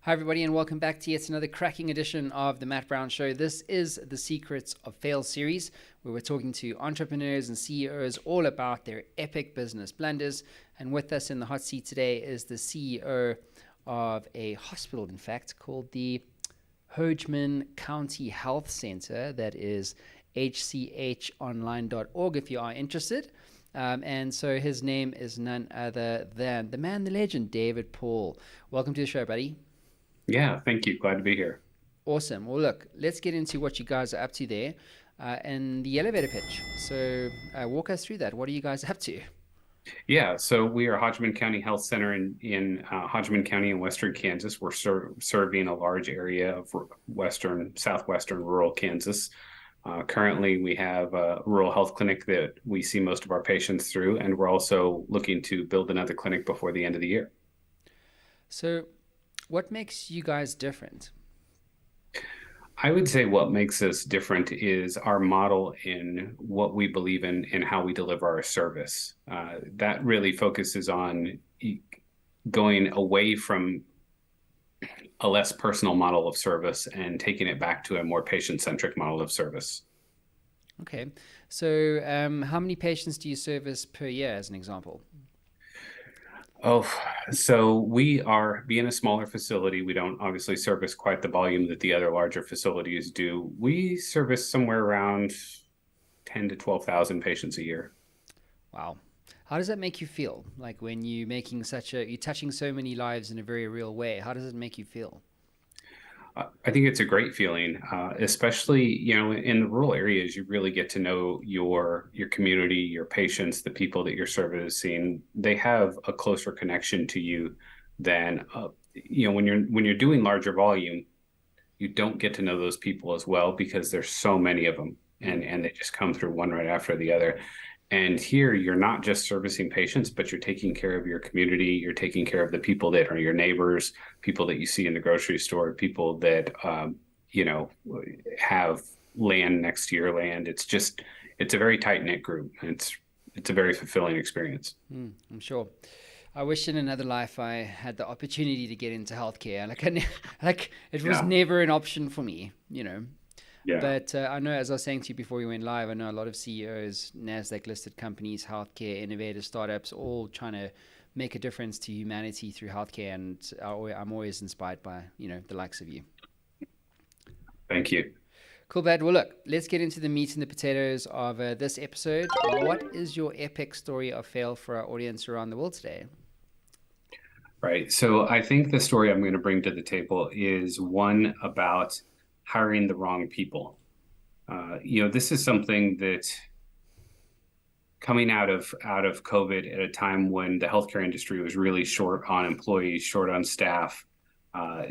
Hi, everybody, and welcome back to yet another cracking edition of The Matt Brown Show. This is the Secrets of Fail series, where we're talking to entrepreneurs and CEOs all about their epic business blunders. And with us in the hot seat today is the CEO of a hospital, in fact, called the Hodgeman County Health Center. That is hchonline.org if you are interested. And so his name is none other than the man, the legend, David Paul. Welcome to the show, buddy. Yeah, thank you. Glad to be here. Awesome. Well, look, let's get into what you guys are up to there and the elevator pitch. So walk us through that. What are you guys up to? Yeah, so we are Hodgeman County Health Center in Hodgeman County in western Kansas. We're serving a large area of southwestern rural Kansas. Currently, we have a rural health clinic that we see most of our patients through, and we're also looking to build another clinic before the end of the year. So what makes you guys different? I would say what makes us different is our model in what we believe in and how we deliver our service. That really focuses on going away from a less personal model of service and taking it back to a more patient-centric model of service. Okay. So how many patients do you service per year, as an example? Oh, so we are being a smaller facility. We don't obviously service quite the volume that the other larger facilities do. We service somewhere around 10 to 12,000 patients a year. Wow. How does that make you feel? Like when you're touching so many lives in a very real way, how does it make you feel? I think it's a great feeling, especially in the rural areas. You really get to know your community, your patients, the people that you're servicing. They have a closer connection to you than when you're doing larger volume. You don't get to know those people as well because there's so many of them, and they just come through one right after the other. And here, you're not just servicing patients, but you're taking care of your community. You're taking care of the people that are your neighbors, people that you see in the grocery store, people that, have land next to your land. It's a very tight-knit group. It's a very fulfilling experience. I'm sure. I wish in another life I had the opportunity to get into healthcare. Like it was Yeah. never an option for me. Yeah. But I know, as I was saying to you before we went live, I know a lot of CEOs, NASDAQ listed companies, healthcare, innovators, startups, all trying to make a difference to humanity through healthcare. And I'm always inspired by, the likes of you. Thank you. Cool, Bad. Well, look, let's get into the meat and the potatoes of this episode. What is your epic story of fail for our audience around the world today? Right. So I think the story I'm going to bring to the table is one about hiring the wrong people. This is something that coming out of COVID at a time when the healthcare industry was really short on employees, short on staff,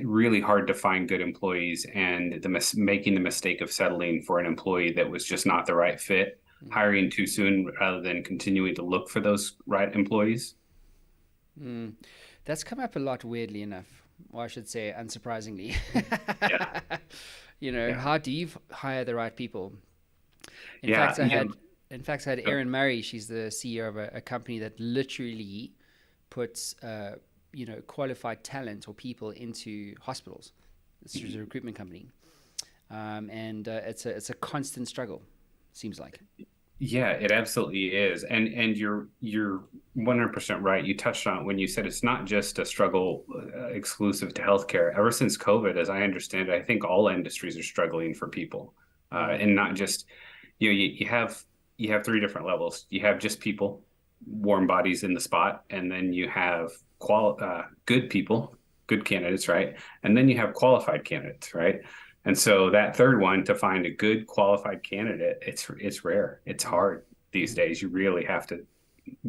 really hard to find good employees, and making the mistake of settling for an employee that was just not the right fit, hiring too soon rather than continuing to look for those right employees. Mm. That's come up a lot, weirdly enough, or I should say, unsurprisingly. Yeah. Yeah. How do you hire the right people? In Yeah. fact, I had Erin Murray. She's the CEO of a company that literally puts, qualified talent or people into hospitals. This is a recruitment company, and it's a constant struggle. Seems like. Yeah, it absolutely is. And you're 100% right. You touched on it when you said it's not just a struggle exclusive to healthcare. Ever since COVID, as I understand it, I think all industries are struggling for people. And not just, you have three different levels. You have just people, warm bodies in the spot, and then you have good people, good candidates, right? And then you have qualified candidates, right? And so that third one, to find a good qualified candidate, it's rare. It's hard these days. You really have to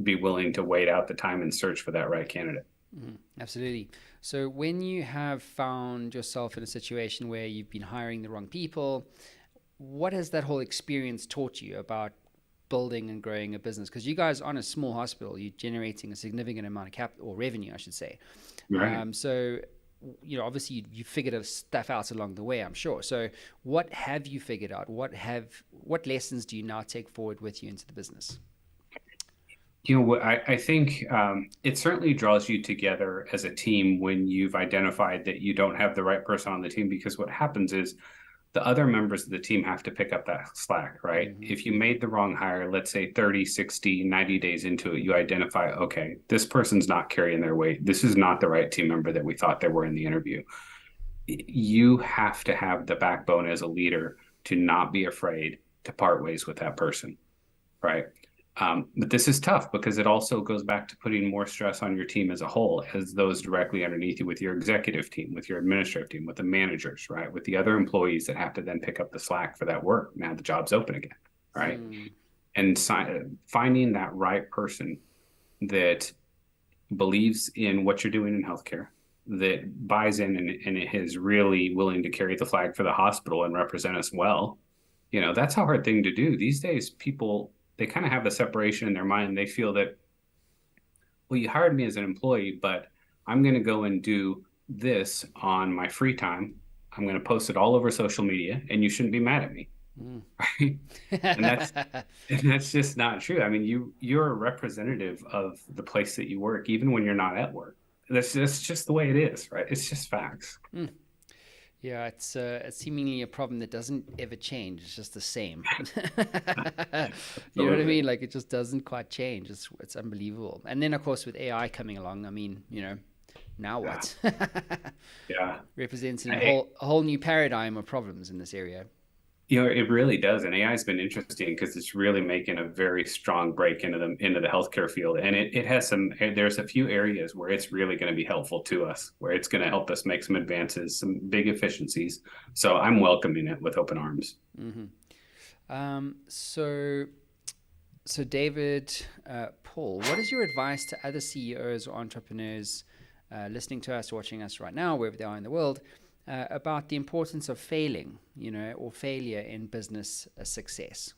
be willing to wait out the time and search for that right candidate. Absolutely. So when you have found yourself in a situation where you've been hiring the wrong people, what has that whole experience taught you about building and growing a business? Because you guys aren't a small hospital. You're generating a significant amount of capital, or revenue, I should say. Right. So obviously you figured stuff out along the way, I'm sure. So what have you figured out? What lessons do you now take forward with you into the business? You know what, I think it certainly draws you together as a team when you've identified that you don't have the right person on the team, because what happens is the other members of the team have to pick up that slack, right? Mm-hmm. If you made the wrong hire, let's say 30, 60, 90 days into it, you identify, okay, this person's not carrying their weight. This is not the right team member that we thought they were in the interview. You have to have the backbone as a leader to not be afraid to part ways with that person, right? But this is tough because it also goes back to putting more stress on your team as a whole, as those directly underneath you, with your executive team, with your administrative team, with the managers, right? With the other employees that have to then pick up the slack for that work. Now the job's open again, right? And finding that right person that believes in what you're doing in healthcare, that buys in and is really willing to carry the flag for the hospital and represent us well. That's a hard thing to do. These days, people, they kind of have the separation in their mind. They feel that, well, you hired me as an employee, but I'm going to go and do this on my free time. I'm going to post it all over social media, and you shouldn't be mad at me. Right? and that's just not true. I mean, you're a representative of the place that you work, even when you're not at work. That's just the way it is, right? It's just facts. Yeah, it's seemingly a problem that doesn't ever change. It's just the same. You know what I mean? Like, it just doesn't quite change. It's unbelievable. And then, of course, with AI coming along, I mean, now what? Yeah. Represents a whole new paradigm of problems in this area. It really does. And AI has been interesting because it's really making a very strong break into the healthcare field. And it has there's a few areas where it's really going to be helpful to us, where it's going to help us make some advances, some big efficiencies. So I'm welcoming it with open arms. Mm-hmm. So David, Paul, what is your advice to other CEOs or entrepreneurs listening to us, watching us right now, wherever they are in the world, about the importance of failing, or failure in business success?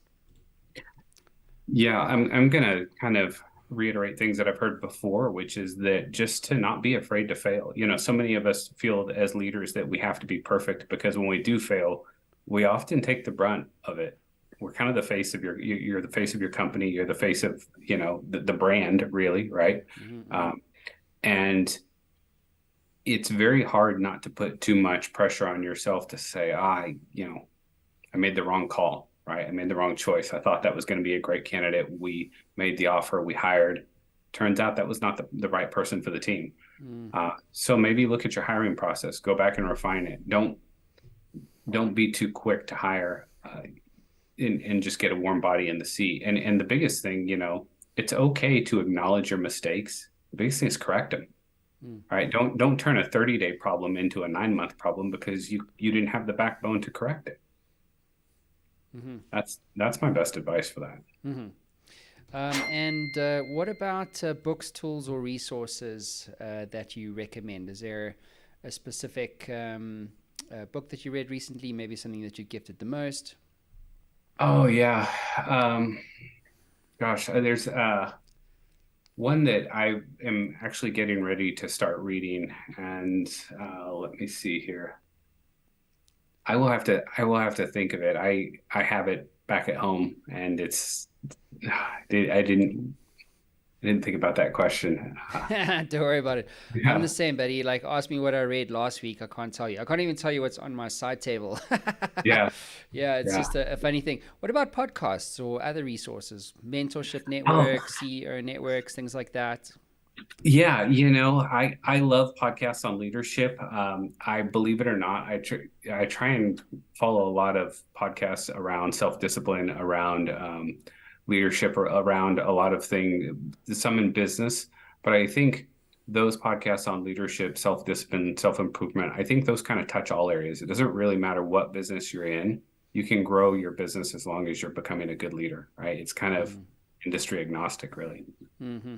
Yeah, I'm going to kind of reiterate things that I've heard before, which is that just to not be afraid to fail. So many of us feel as leaders that we have to be perfect, because when we do fail, we often take the brunt of it. We're kind of the face of you're the face of your company. You're the face of, the brand, really, right? Mm-hmm. And it's very hard not to put too much pressure on yourself to say, I made the wrong call, right? I made the wrong choice. I thought that was going to be a great candidate. We made the offer, we hired. Turns out that was not the right person for the team. So maybe look at your hiring process, go back and refine it. Don't be too quick to hire and just get a warm body in the seat. And the biggest thing, it's okay to acknowledge your mistakes. The biggest thing is correct them. All right. Don't turn a 30-day problem into a 9-month problem because you didn't have the backbone to correct it. Mm-hmm. That's my best advice for that. Mm-hmm. And what about books, tools, or resources that you recommend? Is there a specific book that you read recently, maybe something that you gifted the most? Oh, yeah. Gosh, there's one that I am actually getting ready to start reading, and let me see here. I will have to think of it. I have it back at home, and I didn't think about that question. Don't worry about it. Yeah. I'm the same, buddy. Like, ask me what I read last week. I can't tell you. I can't even tell you what's on my side table. Yeah. Yeah, it's just a funny thing. What about podcasts or other resources? Mentorship networks, CEO networks, things like that. Yeah, I love podcasts on leadership. I believe it or not, I try and follow a lot of podcasts around self-discipline, around leadership, or around a lot of things, some in business. But I think those podcasts on leadership, self-discipline, self-improvement, I think those kind of touch all areas. It doesn't really matter what business you're in. You can grow your business as long as you're becoming a good leader, right? It's kind of industry agnostic, really. Mm-hmm.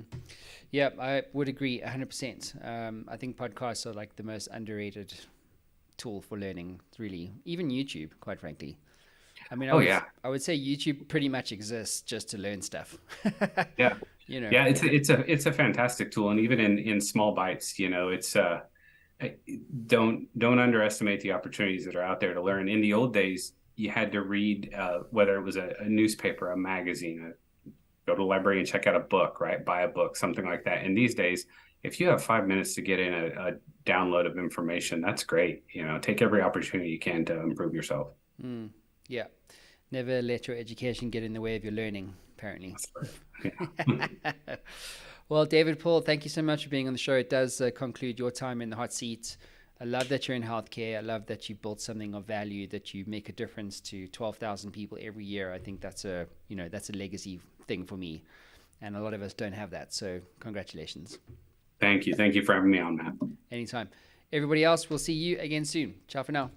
Yeah, I would agree 100%. I think podcasts are like the most underrated tool for learning, really. Even YouTube, quite frankly. I mean, I would say YouTube pretty much exists just to learn stuff. Yeah. Yeah, it's a fantastic tool. And even in small bites, it's don't underestimate the opportunities that are out there to learn. In the old days, you had to read, whether it was a newspaper, a magazine, go to the library and check out a book, right? Buy a book, something like that. And these days, if you have 5 minutes to get in a download of information, that's great. Take every opportunity you can to improve yourself. Yeah. Never let your education get in the way of your learning, apparently. Yeah. Well, David Paul, thank you so much for being on the show. It does conclude your time in the hot seat. I love that you're in healthcare. I love that you built something of value, that you make a difference to 12,000 people every year. I think that's a legacy thing for me. And a lot of us don't have that. So congratulations. Thank you. Thank you for having me on, Matt. Anytime. Everybody else, we'll see you again soon. Ciao for now.